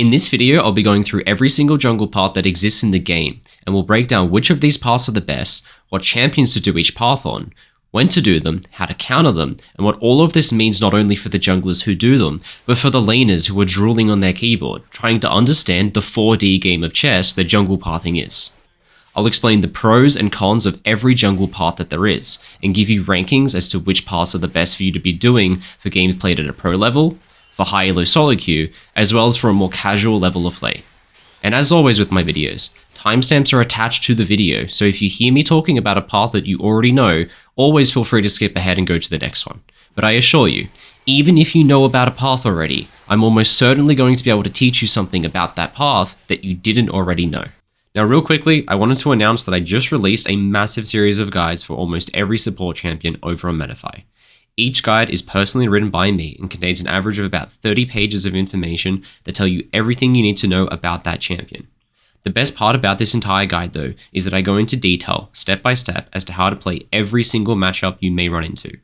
In this video, I'll be going through every single jungle path that exists in the game, and we'll break down which of these paths are the best, what champions to do each path on, when to do them, how to counter them, and what all of this means not only for the junglers who do them, but for the laners who are drooling on their keyboard, trying to understand the 4D game of chess that jungle pathing is. I'll explain the pros and cons of every jungle path that there is, and give you rankings as to which paths are the best for you to be doing for games played at a pro level, for high elo solo queue, as well as for a more casual level of play. And as always with my videos, timestamps are attached to the video, so if you hear me talking about a path that you already know, always feel free to skip ahead and go to the next one. But I assure you, even if you know about a path already, I'm almost certainly going to be able to teach you something about that path that you didn't already know. Now real quickly, I wanted to announce that I just released a massive series of guides for almost every support champion over on Metafy. Each guide is personally written by me and contains an average of about 30 pages of information that tell you everything you need to know about that champion. The best part about this entire guide though is that I go into detail, step by step, as to how to play every single matchup you may run into.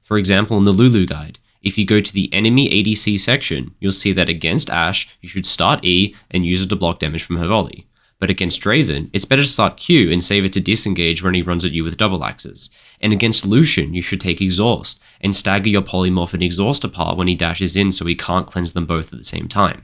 For example, in the Lulu guide, if you go to the enemy ADC section, you'll see that against Ashe, you should start E and use it to block damage from her volley. But against Draven, it's better to start Q and save it to disengage when he runs at you with double axes. And against Lucian, you should take Exhaust, and stagger your Polymorph and Exhaust apart when he dashes in so he can't cleanse them both at the same time.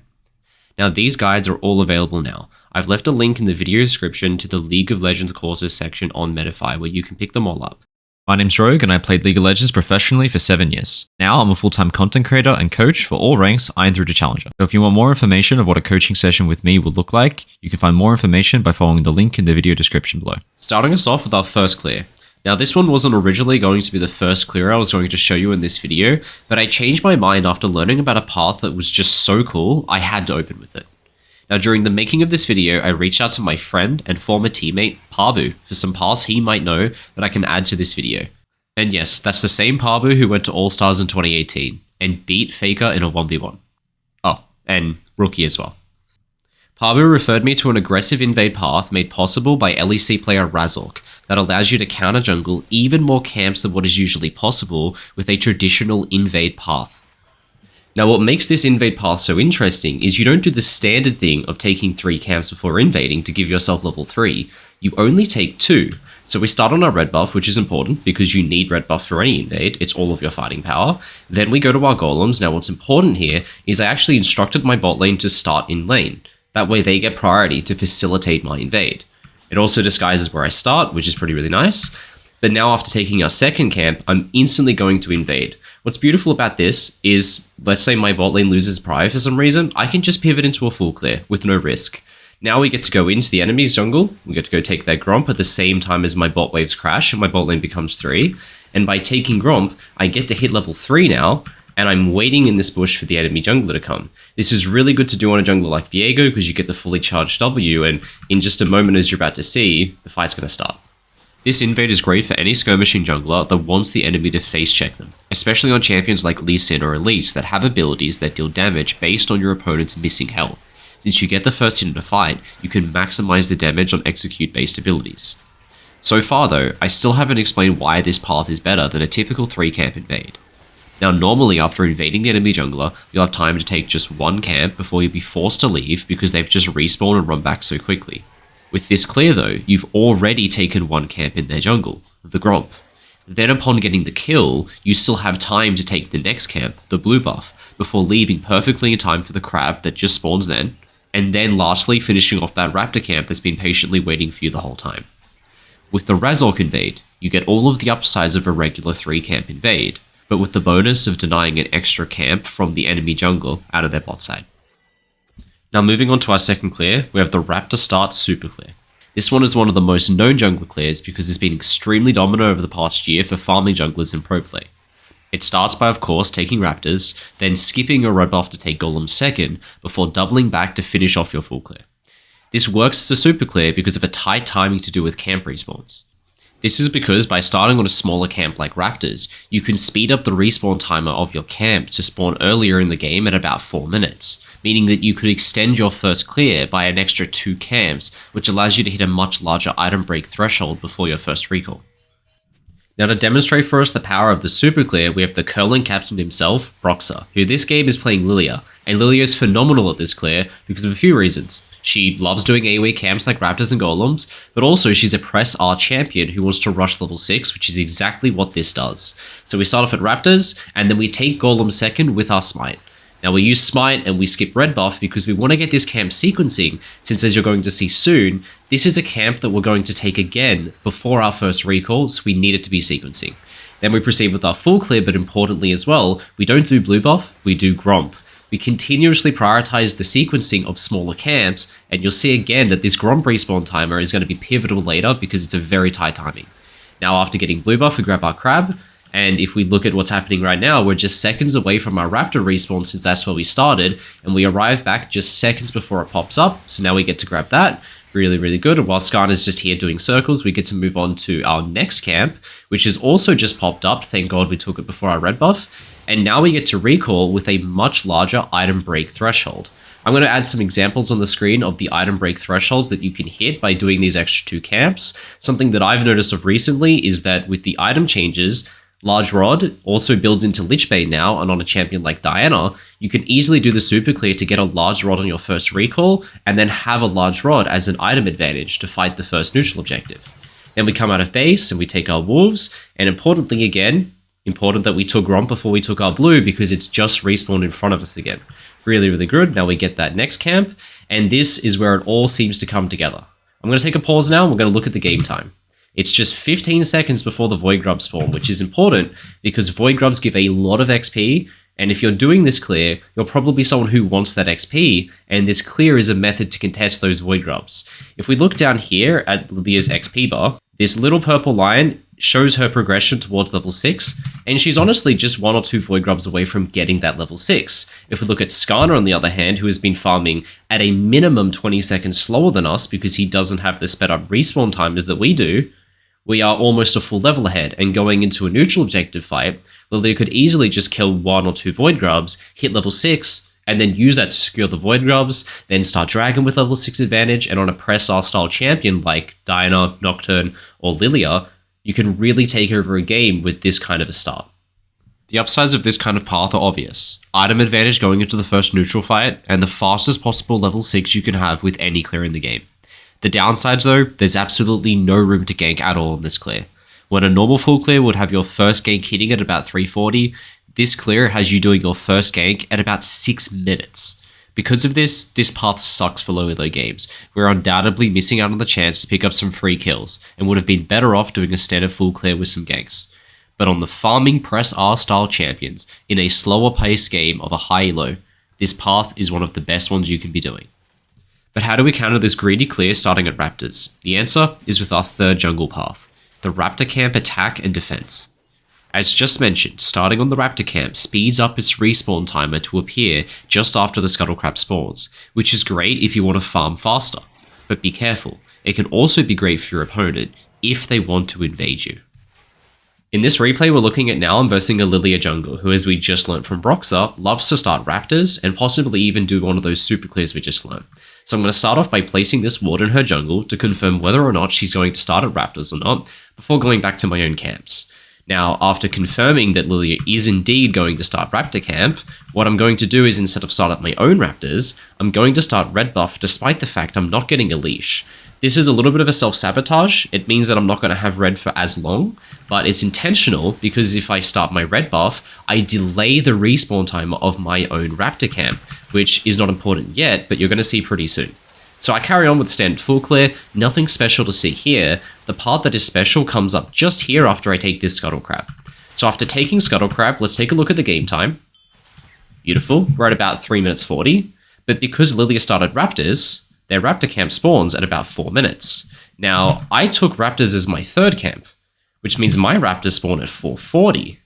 Now these guides are all available now. I've left a link in the video description to the League of Legends courses section on Metafy where you can pick them all up. My name's Rogue and I played League of Legends professionally for 7 years. Now I'm a full-time content creator and coach for all ranks, Iron through to Challenger. So if you want more information of what a coaching session with me will look like, you can find more information by following the link in the video description below. Starting us off with our first clear. Now this one wasn't originally going to be the first clear I was going to show you in this video, but I changed my mind after learning about a path that was just so cool, I had to open with it. Now during the making of this video, I reached out to my friend and former teammate, Parbu, for some paths he might know that I can add to this video. And yes, that's the same Parbu who went to All-Stars in 2018, and beat Faker in a 1v1. Oh, and Rookie as well. Parbu referred me to an aggressive invade path made possible by LEC player Razork that allows you to counter jungle even more camps than what is usually possible with a traditional invade path. Now what makes this invade path so interesting is you don't do the standard thing of taking 3 camps before invading to give yourself level 3, you only take 2. So we start on our red buff, which is important because you need red buff for any invade, it's all of your fighting power. Then we go to our golems. Now what's important here is I actually instructed my bot lane to start in lane. That way they get priority to facilitate my invade. It also disguises where I start, which is really nice. But now after taking our second camp, I'm instantly going to invade. What's beautiful about this is, let's say my bot lane loses prio for some reason, I can just pivot into a full clear with no risk. Now we get to go into the enemy's jungle, we get to go take their Gromp at the same time as my bot waves crash and my bot lane becomes 3. And by taking Gromp, I get to hit level 3 now, and I'm waiting in this bush for the enemy jungler to come. This is really good to do on a jungler like Viego because you get the fully charged W, and in just a moment as you're about to see, the fight's going to start. This invade is great for any skirmishing jungler that wants the enemy to face check them, especially on champions like Lee Sin or Elise that have abilities that deal damage based on your opponent's missing health. Since you get the first hit in a fight, you can maximize the damage on execute based abilities. So far though, I still haven't explained why this path is better than a typical 3 camp invade. Now normally after invading the enemy jungler, you'll have time to take just 1 camp before you'll be forced to leave because they've just respawned and run back so quickly. With this clear though, you've already taken 1 camp in their jungle, the Gromp. Then upon getting the kill, you still have time to take the next camp, the blue buff, before leaving perfectly in time for the crab that just spawns then, and then lastly finishing off that Raptor camp that's been patiently waiting for you the whole time. With the Razork Invade, you get all of the upsides of a regular 3 camp invade, but with the bonus of denying an extra camp from the enemy jungle out of their bot side. Now moving on to our second clear, we have the Raptor Start Super Clear. This one is one of the most known jungler clears because it's been extremely dominant over the past year for farming junglers in pro play. It starts by of course taking Raptors, then skipping your red buff to take Golems second, before doubling back to finish off your full clear. This works as a super clear because of a tight timing to do with camp respawns. This is because by starting on a smaller camp like Raptors, you can speed up the respawn timer of your camp to spawn earlier in the game at about 4 minutes, meaning that you could extend your first clear by an extra 2 camps, which allows you to hit a much larger item break threshold before your first recall. Now to demonstrate for us the power of the super clear, we have the curling captain himself, Broxah, who this game is playing Lilia, and Lilia is phenomenal at this clear because of a few reasons. She loves doing AoE camps like Raptors and Golems, but also she's a press R champion who wants to rush level 6, which is exactly what this does. So we start off at Raptors, and then we take Golem second with our Smite. Now we use Smite and we skip red buff because we want to get this camp sequencing, since as you're going to see soon, this is a camp that we're going to take again before our first recall, so we need it to be sequencing. Then we proceed with our full clear, but importantly as well, we don't do blue buff, we do Gromp. We continuously prioritize the sequencing of smaller camps, and you'll see again that this Gromp respawn timer is going to be pivotal later because it's a very tight timing. Now after getting blue buff, we grab our Crab, and if we look at what's happening right now, we're just seconds away from our Raptor respawn since that's where we started, and we arrive back just seconds before it pops up, so now we get to grab that. Really, really good. And while Skarner's just here doing circles, we get to move on to our next camp, which has also just popped up. Thank God we took it before our red buff. And now we get to recall with a much larger item break threshold. I'm going to add some examples on the screen of the item break thresholds that you can hit by doing these extra 2 camps. Something that I've noticed of recently is that with the item changes, Large Rod also builds into Lich Bane now, and on a champion like Diana, you can easily do the super clear to get a Large Rod on your first recall, and then have a Large Rod as an item advantage to fight the first neutral objective. Then we come out of base and we take our Wolves, and importantly again, important that we took Gromp before we took our blue because it's just respawned in front of us again. Really, really good. Now we get that next camp, and this is where it all seems to come together. I'm going to take a pause now, and we're going to look at the game time. It's just 15 seconds before the Void Grubs spawn, which is important because Void Grubs give a lot of XP, and if you're doing this clear, you're probably someone who wants that XP, and this clear is a method to contest those Void Grubs. If we look down here at Lilia's XP bar, this little purple line shows her progression towards level 6, and she's honestly just 1 or 2 Void Grubs away from getting that level 6. If we look at Skarner on the other hand, who has been farming at a minimum 20 seconds slower than us because he doesn't have the sped up respawn timers that we do, we are almost a full level ahead, and going into a neutral objective fight, Lilia could easily just kill 1 or 2 Void Grubs, hit level 6, and then use that to secure the Void Grubs, then start Dragon with level 6 advantage, and on a press R style champion like Diana, Nocturne, or Lilia, you can really take over a game with this kind of a start. The upsides of this kind of path are obvious. Item advantage going into the first neutral fight, and the fastest possible level 6 you can have with any clear in the game. The downsides though, there's absolutely no room to gank at all in this clear. When a normal full clear would have your first gank hitting at about 340, this clear has you doing your first gank at about 6 minutes. Because of this path sucks for low elo games. We're undoubtedly missing out on the chance to pick up some free kills, and would have been better off doing a standard full clear with some ganks. But on the farming press R style champions, in a slower paced game of a high elo, this path is one of the best ones you can be doing. But how do we counter this greedy clear starting at Raptors? The answer is with our third jungle path, the Raptor camp attack and defense. As just mentioned, starting on the Raptor camp speeds up its respawn timer to appear just after the Scuttlecrab spawns, which is great if you want to farm faster. But be careful, it can also be great for your opponent if they want to invade you. In this replay we're looking at now, I'm versing a Lilia jungle who, as we just learnt from Broxah, loves to start Raptors and possibly even do one of those super clears we just learnt. So I'm going to start off by placing this ward in her jungle to confirm whether or not she's going to start at Raptors or not, before going back to my own camps. Now, after confirming that Lilia is indeed going to start Raptor camp, what I'm going to do is, instead of start up my own Raptors, I'm going to start red buff despite the fact I'm not getting a leash. This is a little bit of a self-sabotage. It means that I'm not going to have red for as long, but it's intentional because if I start my red buff, I delay the respawn time of my own Raptor camp, which is not important yet, but you're going to see pretty soon. So I carry on with standard full clear, nothing special to see here. The part that is special comes up just here after I take this Scuttlecrab. So after taking Scuttlecrab, let's take a look at the game time. Beautiful, we're at about 3 minutes 40, but because Lilia started Raptors, their Raptor camp spawns at about 4 minutes. Now, I took Raptors as my third camp, which means my Raptors spawn at 440.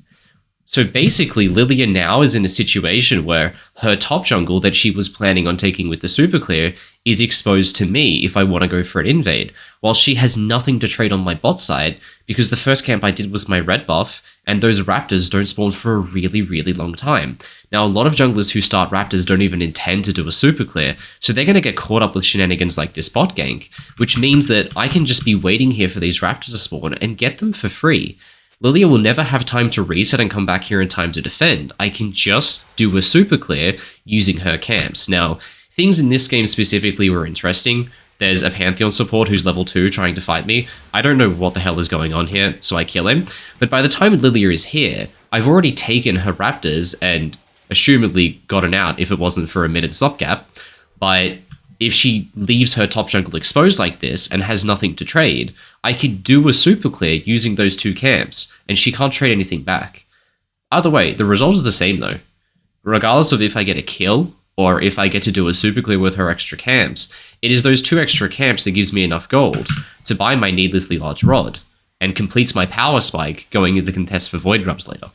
So basically, Lilia now is in a situation where her top jungle that she was planning on taking with the super clear is exposed to me if I want to go for an invade, while she has nothing to trade on my bot side because the first camp I did was my red buff, and those Raptors don't spawn for a really, really long time. Now, a lot of junglers who start Raptors don't even intend to do a super clear, so they're going to get caught up with shenanigans like this bot gank, which means that I can just be waiting here for these Raptors to spawn and get them for free. Lilia will never have time to reset and come back here in time to defend. I can just do a super clear using her camps. Now, things in this game specifically were interesting. There's a Pantheon support who's level 2 trying to fight me. I don't know what the hell is going on here, so I kill him. But by the time Lilia is here, I've already taken her Raptors and assumedly gotten out if it wasn't for a minute stopgap. But if she leaves her top jungle exposed like this and has nothing to trade, I could do a super clear using those 2 camps, and she can't trade anything back. Either way, the result is the same though. Regardless of if I get a kill, or if I get to do a super clear with her extra camps, it is those 2 extra camps that gives me enough gold to buy my needlessly large rod, and completes my power spike going into the contest for Void Grubs later.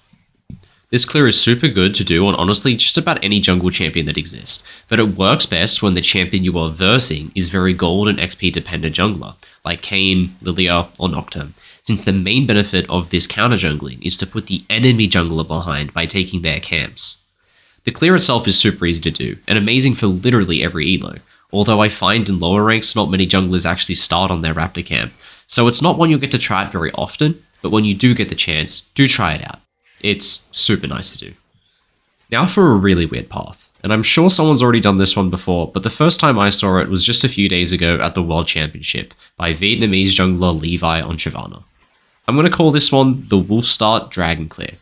This clear is super good to do on honestly just about any jungle champion that exists, but it works best when the champion you are versing is very gold and XP dependent jungler, like Kayn, Lilia, or Nocturne, since the main benefit of this counter jungling is to put the enemy jungler behind by taking their camps. The clear itself is super easy to do, and amazing for literally every elo, although I find in lower ranks not many junglers actually start on their Raptor camp, so it's not one you'll get to try it very often, but when you do get the chance, do try it out. It's super nice to do. Now for a really weird path, and I'm sure someone's already done this one before, but the first time I saw it was just a few days ago at the World Championship by Vietnamese jungler Levi on Shyvana. I'm going to call this one the Wolf Start Dragon Clear.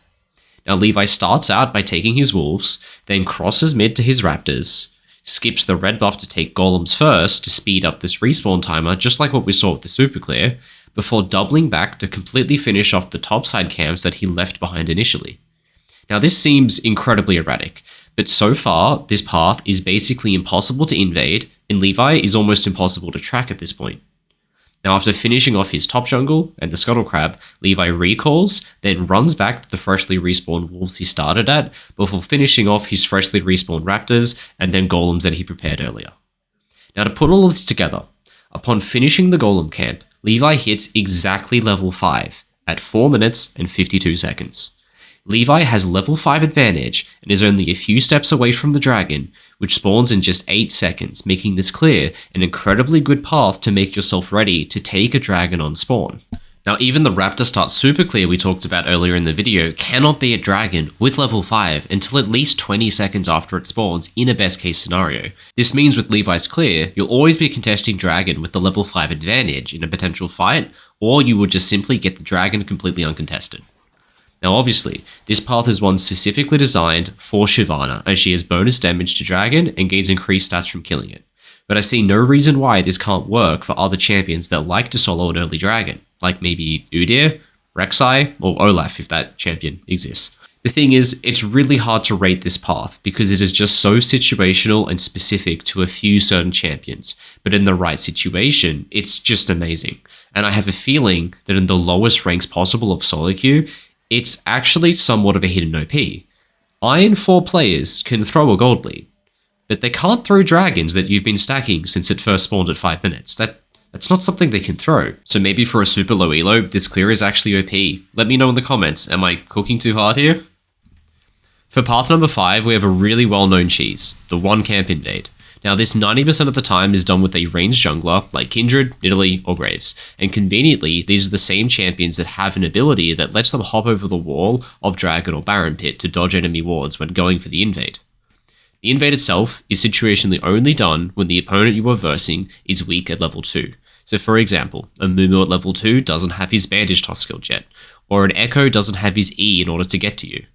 Now Levi starts out by taking his wolves, then crosses mid to his raptors, skips the red buff to take golems first to speed up this respawn timer just like what we saw with the super clear, before doubling back to completely finish off the topside camps that he left behind initially. Now this seems incredibly erratic, but so far this path is basically impossible to invade, and Levi is almost impossible to track at this point. Now after finishing off his top jungle and the Scuttle Crab, Levi recalls, then runs back to the freshly respawned wolves he started at, before finishing off his freshly respawned raptors and then golems that he prepared earlier. Now to put all of this together, upon finishing the golem camp, Levi hits exactly level 5 at 4 minutes and 52 seconds. Levi has level 5 advantage and is only a few steps away from the dragon, which spawns in just 8 seconds, making this clear an incredibly good path to make yourself ready to take a dragon on spawn. Now even the Raptor Start super clear we talked about earlier in the video cannot be a dragon with level 5 until at least 20 seconds after it spawns in a best case scenario. This means with Levi's clear, you'll always be contesting dragon with the level 5 advantage in a potential fight, or you will just simply get the dragon completely uncontested. Now obviously, this path is one specifically designed for Shyvana, as she has bonus damage to dragon and gains increased stats from killing it. But I see no reason why this can't work for other champions that like to solo an early dragon, like maybe Udyr, Rek'Sai, or Olaf if that champion exists. The thing is, it's really hard to rate this path because it is just so situational and specific to a few certain champions, but in the right situation, it's just amazing. And I have a feeling that in the lowest ranks possible of solo queue, it's actually somewhat of a hidden OP. Iron 4 players can throw a gold lead, but they can't throw dragons that you've been stacking since it first spawned at 5 minutes. That's not something they can throw. So maybe for a super low elo, this clear is actually OP. Let me know in the comments, am I cooking too hard here? For path number 5, we have a really well-known cheese, the one Camp Invade. Now this 90% of the time is done with a ranged jungler like Kindred, Nidalee, or Graves, and conveniently these are the same champions that have an ability that lets them hop over the wall of Dragon or Baron Pit to dodge enemy wards when going for the invade. The invade itself is situationally only done when the opponent you are versing is weak at level 2. So for example, a Mumu at level 2 doesn't have his bandage toss skill yet, or an Echo doesn't have his E in order to get to you.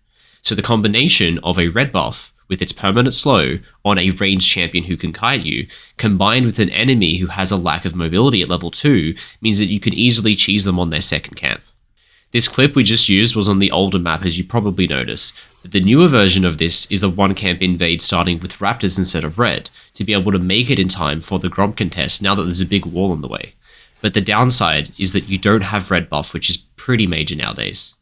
So the combination of a red buff with its permanent slow on a ranged champion who can kite you, combined with an enemy who has a lack of mobility at level 2, means that you can easily cheese them on their second camp. This clip we just used was on the older map, as you probably noticed, but the newer version of this is the one Camp Invade starting with Raptors instead of red, to be able to make it in time for the Gromp contest now that there's a big wall in the way. But the downside is that you don't have red buff, which is pretty major nowadays.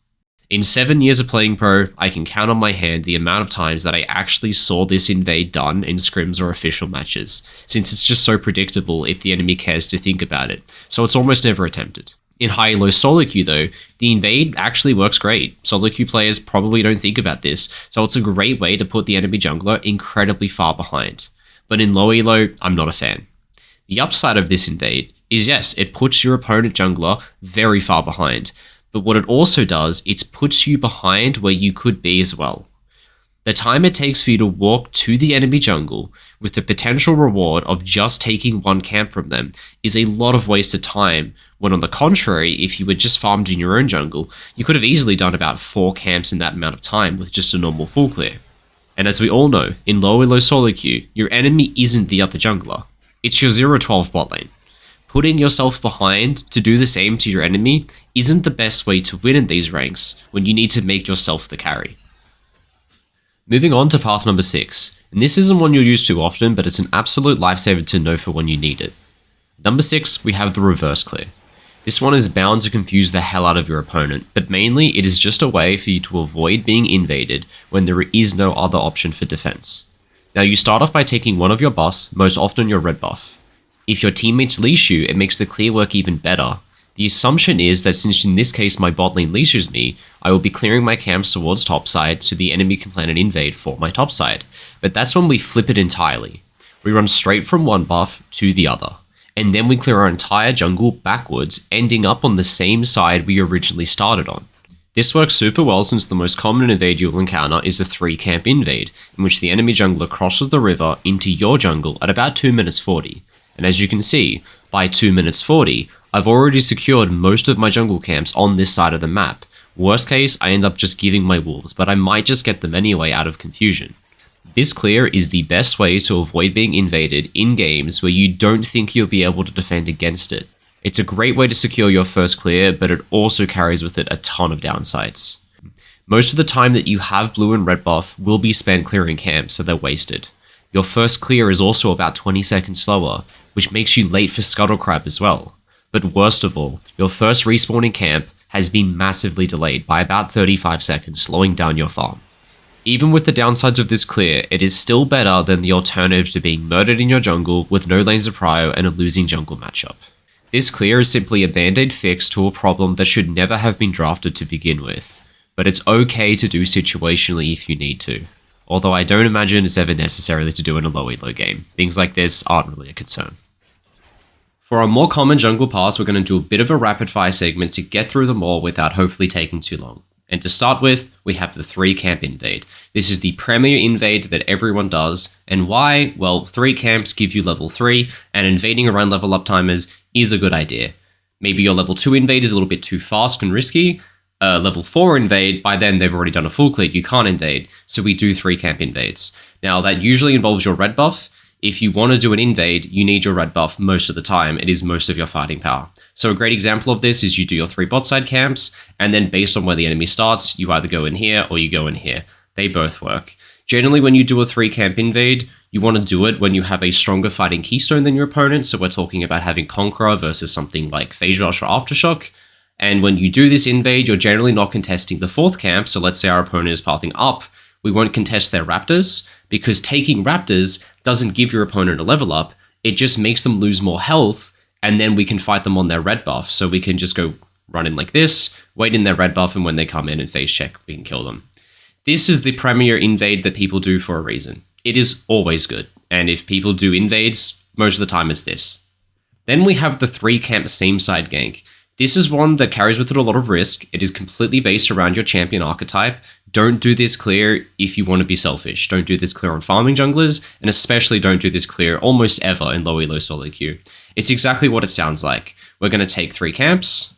In 7 years of playing pro, I can count on my hand the amount of times that I actually saw this invade done in scrims or official matches, since it's just so predictable if the enemy cares to think about it, so it's almost never attempted. In high-low solo queue though, the invade actually works great. Solo queue players probably don't think about this, so it's a great way to put the enemy jungler incredibly far behind. But in low elo, I'm not a fan. The upside of this invade is yes, it puts your opponent jungler very far behind, but what it also does, it puts you behind where you could be as well. The time it takes for you to walk to the enemy jungle with the potential reward of just taking one camp from them is a lot of wasted time, when on the contrary, if you were just farmed in your own jungle, you could have easily done about 4 camps in that amount of time with just a normal full clear. And as we all know, in low elo solo queue, your enemy isn't the other jungler, it's your 0-12 bot lane. Putting yourself behind to do the same to your enemy isn't the best way to win in these ranks when you need to make yourself the carry. Moving on to path number 6, and this isn't one you'll use too often, but it's an absolute lifesaver to know for when you need it. Number 6, we have the reverse clear. This one is bound to confuse the hell out of your opponent, but mainly it is just a way for you to avoid being invaded when there is no other option for defense. Now you start off by taking one of your buffs, most often your red buff. If your teammates leash you, it makes the clear work even better. The assumption is that since in this case my bot lane leashes me, I will be clearing my camps towards topside so the enemy can plan an invade for my topside. But that's when we flip it entirely. We run straight from one buff to the other, and then we clear our entire jungle backwards, ending up on the same side we originally started on. This works super well since the most common invade you will encounter is a 3 camp invade, in which the enemy jungler crosses the river into your jungle at about 2 minutes 40. And as you can see, by 2 minutes 40, I've already secured most of my jungle camps on this side of the map. Worst case, I end up just giving my wolves, but I might just get them anyway out of confusion. This clear is the best way to avoid being invaded in games where you don't think you'll be able to defend against it. It's a great way to secure your first clear, but it also carries with it a ton of downsides. Most of the time that you have blue and red buff will be spent clearing camps, so they're wasted. Your first clear is also about 20 seconds slower, which makes you late for Scuttle Crab as well. But worst of all, your first respawning camp has been massively delayed by about 35 seconds, slowing down your farm. Even with the downsides of this clear, it is still better than the alternative to being murdered in your jungle with no lanes of prio and a losing jungle matchup. This clear is simply a band-aid fix to a problem that should never have been drafted to begin with, but it's okay to do situationally if you need to. Although I don't imagine it's ever necessary to do in a low elo game. Things like this aren't really a concern. For our more common jungle paths, we're going to do a bit of a rapid fire segment to get through them all without hopefully taking too long. And to start with, we have the 3 camp invade. This is the premier invade that everyone does. And why? Well, 3 camps give you level 3, and invading around level up timers is a good idea. Maybe your level 2 invade is a little bit too fast and risky. Level 4 invade, by then they've already done a full clear, you can't invade. So we do 3 camp invades. Now that usually involves your red buff. If you want to do an invade, you need your red buff most of the time. It is most of your fighting power. So a great example of this is you do your 3 bot side camps, and then based on where the enemy starts, you either go in here or you go in here. They both work. Generally, when you do a 3 camp invade, you want to do it when you have a stronger fighting keystone than your opponent. So we're talking about having Conqueror versus something like Phase Rush or Aftershock. And when you do this invade, you're generally not contesting the 4th camp. So let's say our opponent is pathing up. We won't contest their Raptors, because taking Raptors doesn't give your opponent a level up. It just makes them lose more health, and then we can fight them on their red buff. So we can just go run in like this, wait in their red buff, and when they come in and phase check, we can kill them. This is the premier invade that people do for a reason. It is always good, and if people do invades, most of the time it's this. Then we have the 3 camp same side gank. This is one that carries with it a lot of risk. It is completely based around your champion archetype. Don't do this clear if you want to be selfish. Don't do this clear on farming junglers, and especially don't do this clear almost ever in low elo solo queue. It's exactly what it sounds like. We're going to take 3 camps,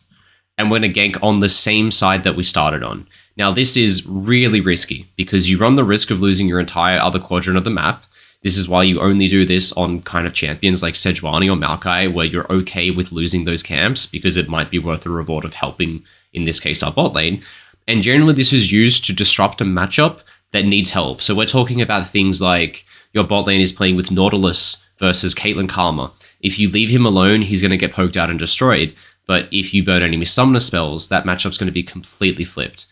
and we're going to gank on the same side that we started on. Now this is really risky, because you run the risk of losing your entire other quadrant of the map. This is why you only do this on kind of champions like Sejuani or Maokai, where you're okay with losing those camps, because it might be worth the reward of helping, in this case, our bot lane. And generally this is used to disrupt a matchup that needs help. So we're talking about things like your bot lane is playing with Nautilus versus Caitlyn Karma. If you leave him alone, he's going to get poked out and destroyed. But if you burn enemy summoner spells, that matchup's going to be completely flipped.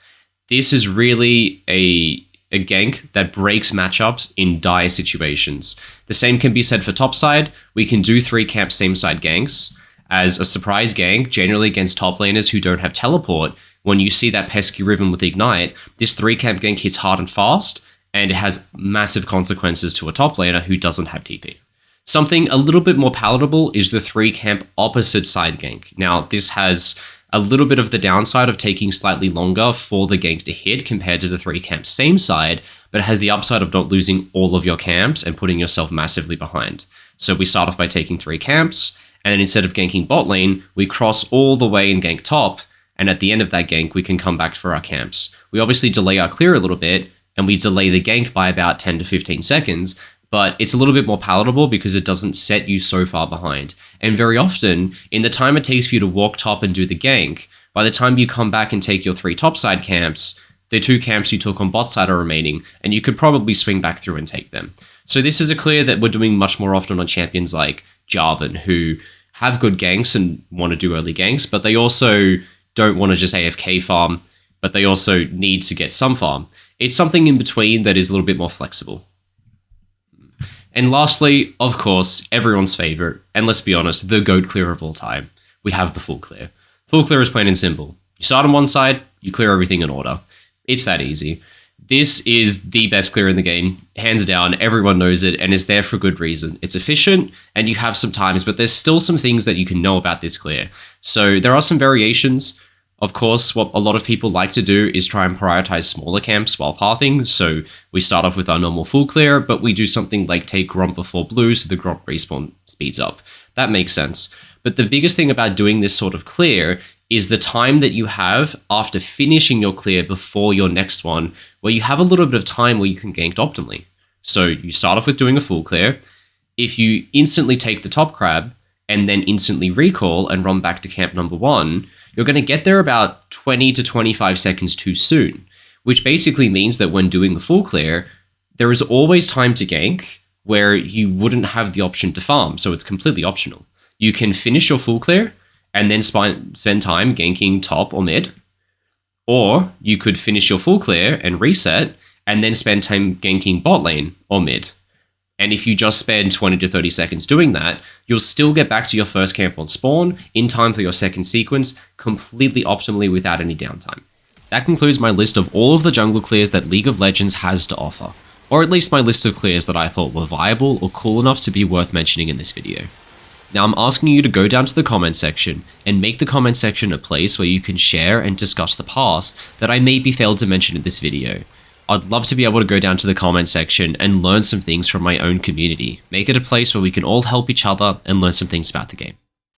This is really a gank that breaks matchups in dire situations. The same can be said for topside. We can do 3 camp same side ganks as a surprise gank, generally against top laners who don't have teleport. When you see that pesky Riven with Ignite, this 3 camp gank hits hard and fast, and it has massive consequences to a top laner who doesn't have TP. Something a little bit more palatable is the 3 camp opposite side gank. Now, this has a little bit of the downside of taking slightly longer for the gank to hit compared to the 3 camps same side, but it has the upside of not losing all of your camps and putting yourself massively behind. So we start off by taking 3 camps, and then instead of ganking bot lane, we cross all the way and gank top, and at the end of that gank, we can come back for our camps. We obviously delay our clear a little bit, and we delay the gank by about 10 to 15 seconds, but it's a little bit more palatable because it doesn't set you so far behind. And very often, in the time it takes for you to walk top and do the gank, by the time you come back and take your 3 topside camps, the 2 camps you took on bot side are remaining, and you could probably swing back through and take them. So this is a clear that we're doing much more often on champions like Jarvan, who have good ganks and want to do early ganks, but they also don't want to just AFK farm, but they also need to get some farm. It's something in between that is a little bit more flexible. And lastly, of course, everyone's favorite, and let's be honest, the GOAT clear of all time. We have the full clear. Full clear is plain and simple. You start on one side, you clear everything in order. It's that easy. This is the best clear in the game, hands down. Everyone knows it, and it's there for good reason. It's efficient, and you have some times, but there's still some things that you can know about this clear. So there are some variations. Of course, what a lot of people like to do is try and prioritize smaller camps while pathing. So we start off with our normal full clear, but we do something like take Gromp before blue so the Gromp respawn speeds up. That makes sense. But the biggest thing about doing this sort of clear is the time that you have after finishing your clear before your next one, where you have a little bit of time where you can gank optimally. So you start off with doing a full clear. If you instantly take the top crab and then instantly recall and run back to camp number 1, you're going to get there about 20 to 25 seconds too soon, which basically means that when doing the full clear, there is always time to gank where you wouldn't have the option to farm, so it's completely optional. You can finish your full clear and then spend time ganking top or mid, or you could finish your full clear and reset and then spend time ganking bot lane or mid. And if you just spend 20 to 30 seconds doing that, you'll still get back to your first camp on spawn in time for your second sequence, completely optimally without any downtime. That concludes my list of all of the jungle clears that League of Legends has to offer, or at least my list of clears that I thought were viable or cool enough to be worth mentioning in this video. Now I'm asking you to go down to the comment section and make the comment section a place where you can share and discuss the past that I maybe failed to mention in this video. I'd love to be able to go down to the comment section and learn some things from my own community. Make it a place where we can all help each other and learn some things about the game.